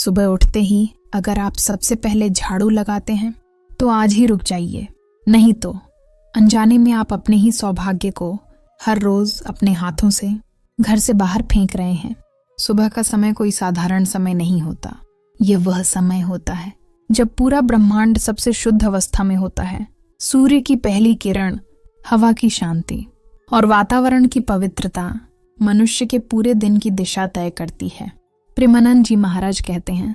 सुबह उठते ही अगर आप सबसे पहले झाड़ू लगाते हैं तो आज ही रुक जाइए, नहीं तो अनजाने में आप अपने ही सौभाग्य को हर रोज अपने हाथों से घर से बाहर फेंक रहे हैं। सुबह का समय कोई साधारण समय नहीं होता। यह वह समय होता है जब पूरा ब्रह्मांड सबसे शुद्ध अवस्था में होता है। सूर्य की पहली किरण, हवा की शांति और वातावरण की पवित्रता मनुष्य के पूरे दिन की दिशा तय करती है। प्रेमानंद जी महाराज कहते हैं,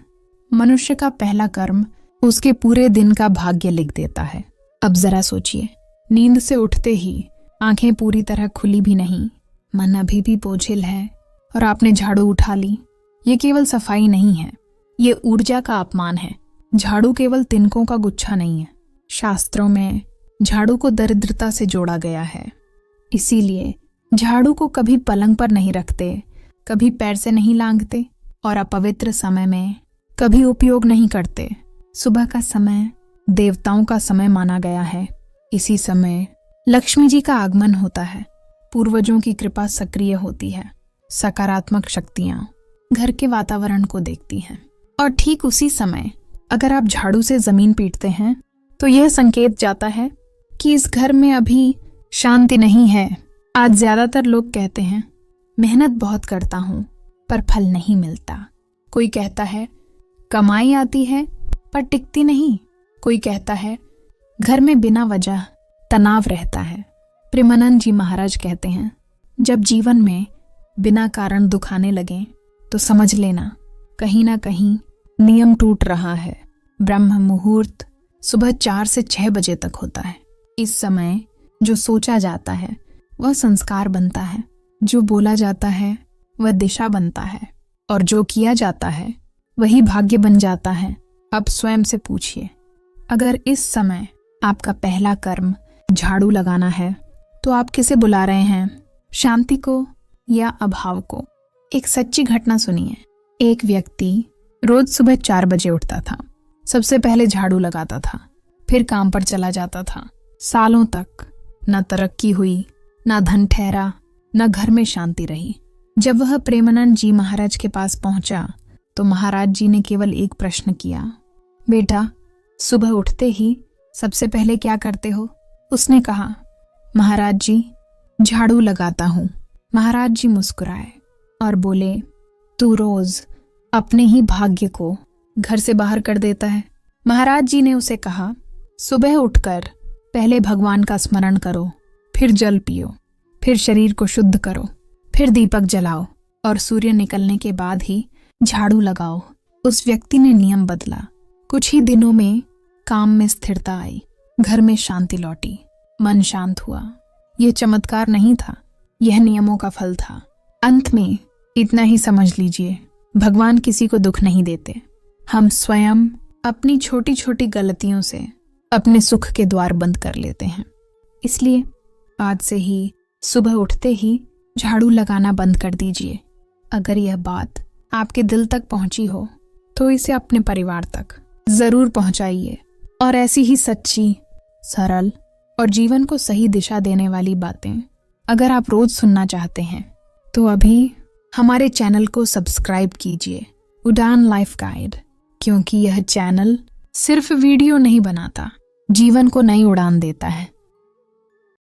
मनुष्य का पहला कर्म उसके पूरे दिन का भाग्य लिख देता है। अब जरा सोचिए, नींद से उठते ही आंखें पूरी तरह खुली भी नहीं, मन अभी भी बोझिल है और आपने झाड़ू उठा ली। ये केवल सफाई नहीं है, ये ऊर्जा का अपमान है। झाड़ू केवल तिनकों का गुच्छा नहीं है। शास्त्रों में झाड़ू को दरिद्रता से जोड़ा गया है। इसीलिए झाड़ू को कभी पलंग पर नहीं रखते, कभी पैर से नहीं लांघते और अपवित्र समय में कभी उपयोग नहीं करते। सुबह का समय देवताओं का समय माना गया है। इसी समय लक्ष्मी जी का आगमन होता है, पूर्वजों की कृपा सक्रिय होती है, सकारात्मक शक्तियां घर के वातावरण को देखती हैं। और ठीक उसी समय अगर आप झाड़ू से जमीन पीटते हैं तो यह संकेत जाता है कि इस घर में अभी शांति नहीं है। आज ज्यादातर लोग कहते हैं, मेहनत बहुत करता हूं पर फल नहीं मिलता। कोई कहता है कमाई आती है पर टिकती नहीं। कोई कहता है घर में बिना वजह तनाव रहता है। प्रेमानंद जी महाराज कहते हैं, जब जीवन में बिना कारण दुख आने लगे तो समझ लेना कहीं ना कहीं नियम टूट रहा है। ब्रह्म मुहूर्त सुबह 4 से 6 बजे तक होता है। इस समय जो सोचा जाता है वह संस्कार बनता है, जो बोला जाता है वह दिशा बनता है और जो किया जाता है वही भाग्य बन जाता है। अब स्वयं से पूछिए, अगर इस समय आपका पहला कर्म झाड़ू लगाना है तो आप किसे बुला रहे हैं, शांति को या अभाव को? एक सच्ची घटना सुनिए। एक व्यक्ति रोज सुबह 4 बजे उठता था, सबसे पहले झाड़ू लगाता था, फिर काम पर चला जाता था। सालों तक न तरक्की हुई, न धन ठहरा, न घर में शांति रही। जब वह प्रेमानंद जी महाराज के पास पहुंचा तो महाराज जी ने केवल एक प्रश्न किया, बेटा सुबह उठते ही सबसे पहले क्या करते हो? उसने कहा, महाराज जी झाड़ू लगाता हूं। महाराज जी मुस्कुराए और बोले, तू रोज अपने ही भाग्य को घर से बाहर कर देता है। महाराज जी ने उसे कहा, सुबह उठकर पहले भगवान का स्मरण करो, फिर जल पियो, फिर शरीर को शुद्ध करो, फिर दीपक जलाओ और सूर्य निकलने के बाद ही झाड़ू लगाओ। उस व्यक्ति ने नियम बदला। कुछ ही दिनों में काम में स्थिरता आई, घर में शांति लौटी, मन शांत हुआ। यह चमत्कार नहीं था, यह नियमों का फल था। अंत में इतना ही समझ लीजिए, भगवान किसी को दुख नहीं देते। हम स्वयं अपनी छोटी छोटी गलतियों से अपने सुख के द्वार बंद कर लेते हैं। इसलिए आज से ही सुबह उठते ही झाड़ू लगाना बंद कर दीजिए। अगर यह बात आपके दिल तक पहुंची हो तो इसे अपने परिवार तक जरूर पहुंचाइए। और ऐसी ही सच्ची, सरल और जीवन को सही दिशा देने वाली बातें अगर आप रोज सुनना चाहते हैं तो अभी हमारे चैनल को सब्सक्राइब कीजिए, उड़ान लाइफ गाइड, क्योंकि यह चैनल सिर्फ वीडियो नहीं बनाता, जीवन को नई उड़ान देता है।